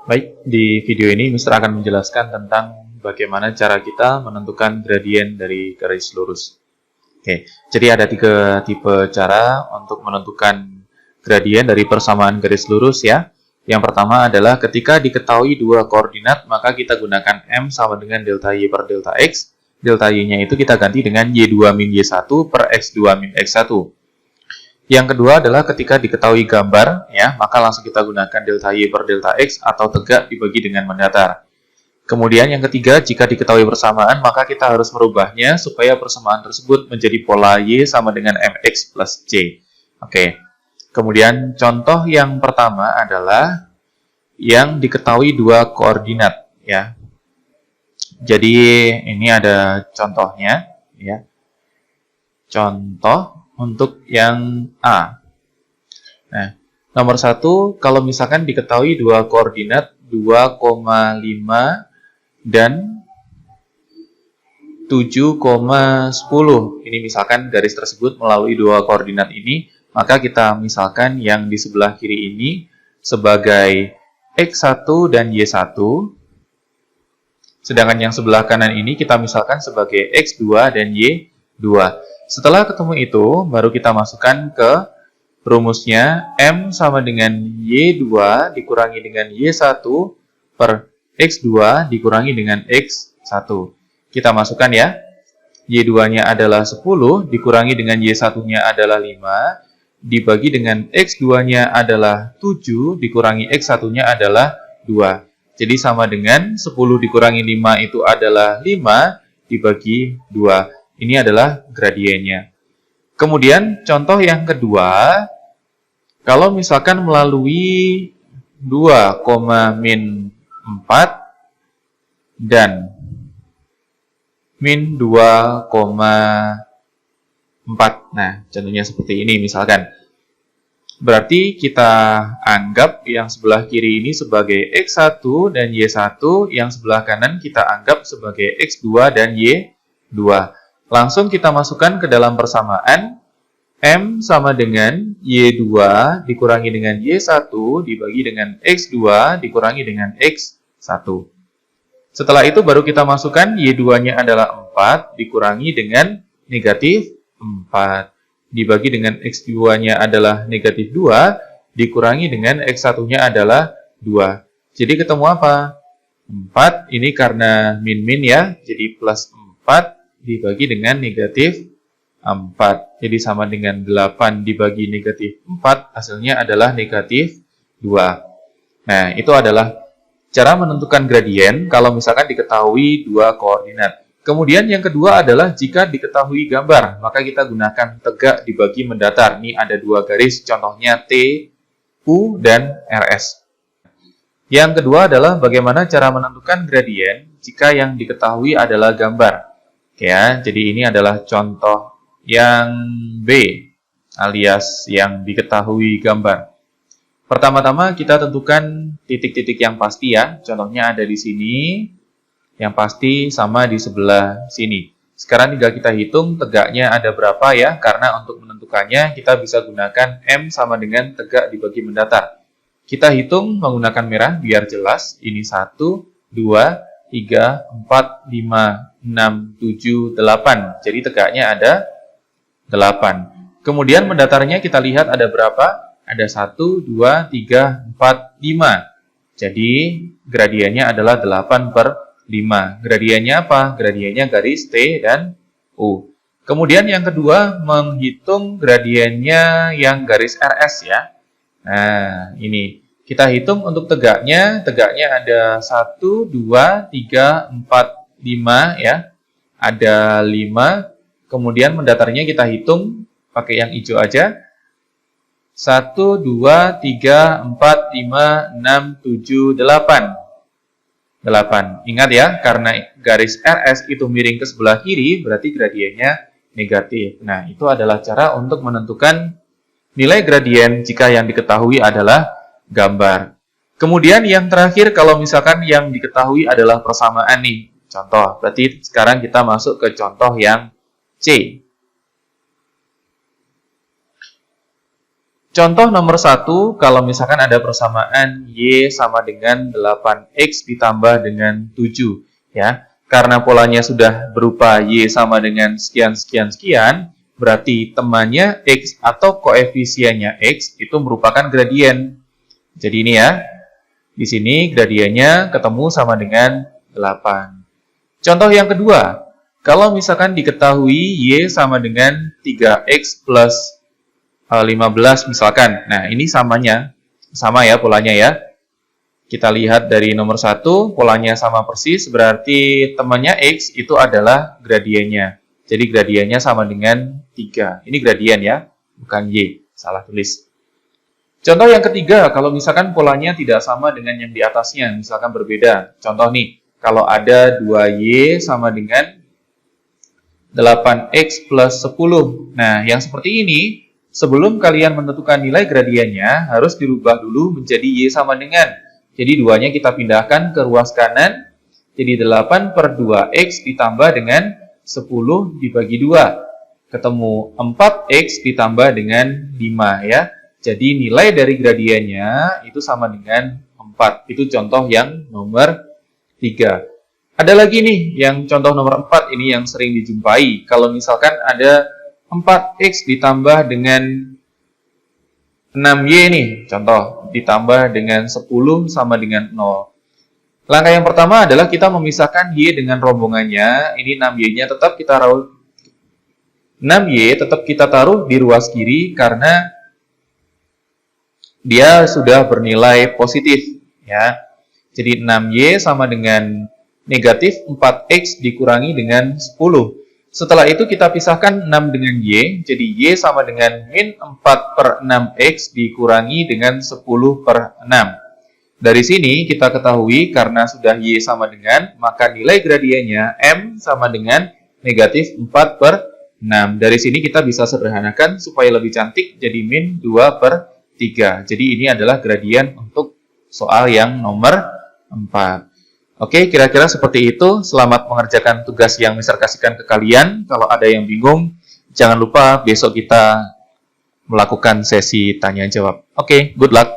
Baik, di video ini Mister akan menjelaskan tentang bagaimana cara kita menentukan gradien dari garis lurus. Oke, jadi ada 3 tipe cara untuk menentukan gradien dari persamaan garis lurus ya. Yang pertama adalah ketika diketahui 2 koordinat, maka kita gunakan M sama dengan delta Y per delta X. Delta Y-nya itu kita ganti dengan Y2 min Y1 per X2 min X1. Yang kedua adalah ketika diketahui gambar, ya, maka langsung kita gunakan delta Y per delta X atau tegak dibagi dengan mendatar. Kemudian yang ketiga, jika diketahui persamaan, maka kita harus merubahnya supaya persamaan tersebut menjadi pola Y sama dengan MX plus C. Oke. Kemudian contoh yang pertama adalah yang diketahui 2 koordinat, ya. Jadi ini ada contohnya, ya. Contoh untuk yang A. Nah, nomor 1, kalau misalkan diketahui 2 koordinat 2,5 dan 7,10. Ini misalkan garis tersebut melalui 2 koordinat ini, maka kita misalkan yang di sebelah kiri ini sebagai X1 dan Y1, sedangkan yang sebelah kanan ini kita misalkan sebagai X2 dan Y2. Setelah ketemu itu, baru kita masukkan ke rumusnya M sama dengan Y2 dikurangi dengan Y1 per X2 dikurangi dengan X1. Kita masukkan ya. Y2-nya adalah 10 dikurangi dengan Y1-nya adalah 5 dibagi dengan X2-nya adalah 7 dikurangi X1-nya adalah 2. Jadi sama dengan 10 dikurangi 5 itu adalah 5 dibagi 2. Ini adalah gradiennya. Kemudian contoh yang kedua, kalau misalkan melalui 2, min 4 dan min 2,4. Nah, contohnya seperti ini misalkan. Berarti kita anggap yang sebelah kiri ini sebagai X1 dan Y1, yang sebelah kanan kita anggap sebagai X2 dan Y2. Langsung kita masukkan ke dalam persamaan M sama dengan Y2 dikurangi dengan Y1 dibagi dengan X2 dikurangi dengan X1. Setelah itu baru kita masukkan Y2-nya adalah 4 dikurangi dengan negatif 4 dibagi dengan X2-nya adalah negatif 2 dikurangi dengan X1-nya adalah 2. Jadi ketemu apa? 4 ini karena min-min ya, jadi plus 4 dibagi dengan negatif 4. Jadi sama dengan 8 dibagi negatif 4, hasilnya adalah negatif 2. Nah, itu adalah cara menentukan gradien kalau misalkan diketahui 2 koordinat. Kemudian yang kedua adalah jika diketahui gambar, maka kita gunakan tegak dibagi mendatar. Ini ada 2 garis, contohnya T, U, dan RS. Yang kedua adalah bagaimana cara menentukan gradien jika yang diketahui adalah gambar. Ya, jadi ini adalah contoh yang B, alias yang diketahui gambar. Pertama-tama kita tentukan titik-titik yang pasti ya. Contohnya ada di sini, yang pasti sama di sebelah sini. Sekarang tinggal kita hitung tegaknya ada berapa ya, karena untuk menentukannya kita bisa gunakan M sama dengan tegak dibagi mendatar. Kita hitung menggunakan merah biar jelas. Ini 1, 2, 3, 4, 5, 6, 7, 8. Jadi tegaknya ada 8. Kemudian mendatarnya kita lihat ada berapa? Ada 1, 2, 3, 4, 5. Jadi gradiennya adalah 8 per 5. Gradiennya apa? Gradiennya garis T dan U. Kemudian yang kedua, menghitung gradiennya yang garis RS ya. Nah, ini. Kita hitung untuk tegaknya ada 1, 2, 3, 4, 5 ya. Ada 5. Kemudian mendatarnya kita hitung pakai yang hijau aja. 1, 2, 3, 4, 5, 6, 7, 8. 8. Ingat ya, karena garis RS itu miring ke sebelah kiri, berarti gradiennya negatif. Nah, itu adalah cara untuk menentukan nilai gradien jika yang diketahui adalah gambar. Kemudian yang terakhir, kalau misalkan yang diketahui adalah persamaan nih. Contoh, berarti sekarang kita masuk ke contoh yang C. Contoh nomor 1, kalau misalkan ada persamaan Y sama dengan 8X ditambah dengan 7. Ya. Karena polanya sudah berupa Y sama dengan sekian, berarti temannya X atau koefisiennya X itu merupakan gradien. Jadi ini ya, di sini gradiennya ketemu sama dengan 8. Contoh yang kedua, kalau misalkan diketahui Y sama dengan 3X plus 15 misalkan. Nah, ini sama ya polanya ya. Kita lihat dari nomor 1, polanya sama persis, berarti temannya X itu adalah gradiennya. Jadi gradiennya sama dengan 3. Ini gradien ya, bukan Y. Salah tulis. Contoh yang ketiga, kalau misalkan polanya tidak sama dengan yang di atasnya, misalkan berbeda. Contoh nih, kalau ada 2Y sama dengan 8X plus 10. Nah, yang seperti ini, sebelum kalian menentukan nilai gradiennya, harus dirubah dulu menjadi Y sama dengan. Jadi duanya kita pindahkan ke ruas kanan. Jadi 8 per 2X ditambah dengan 10 dibagi 2. Ketemu 4X ditambah dengan 5 ya. Jadi nilai dari gradiennya itu sama dengan 4. Itu contoh yang nomor 3. Ada lagi nih yang contoh nomor 4 ini yang sering dijumpai. Kalau misalkan ada 4X ditambah dengan 6Y nih, contoh, ditambah dengan 10 sama dengan 0. Langkah yang pertama adalah kita memisahkan Y dengan rombongannya. Ini 6Y-nya tetap kita taruh 6Y tetap kita taruh di ruas kiri karena dia sudah bernilai positif ya. Jadi 6Y sama dengan negatif 4X dikurangi dengan 10. Setelah itu kita pisahkan 6 dengan Y, jadi Y sama dengan min 4 per 6X dikurangi dengan 10 per 6. Dari sini kita ketahui karena sudah Y sama dengan, maka nilai gradiennya M sama dengan negatif 4 per 6. Dari sini kita bisa sederhanakan supaya lebih cantik jadi min 2 per 3. Jadi ini adalah gradien untuk soal yang nomor 4. Oke, kira-kira seperti itu. Selamat mengerjakan tugas yang Mister kasihkan ke kalian. Kalau ada yang bingung, jangan lupa besok kita melakukan sesi tanya-jawab. Oke, good luck.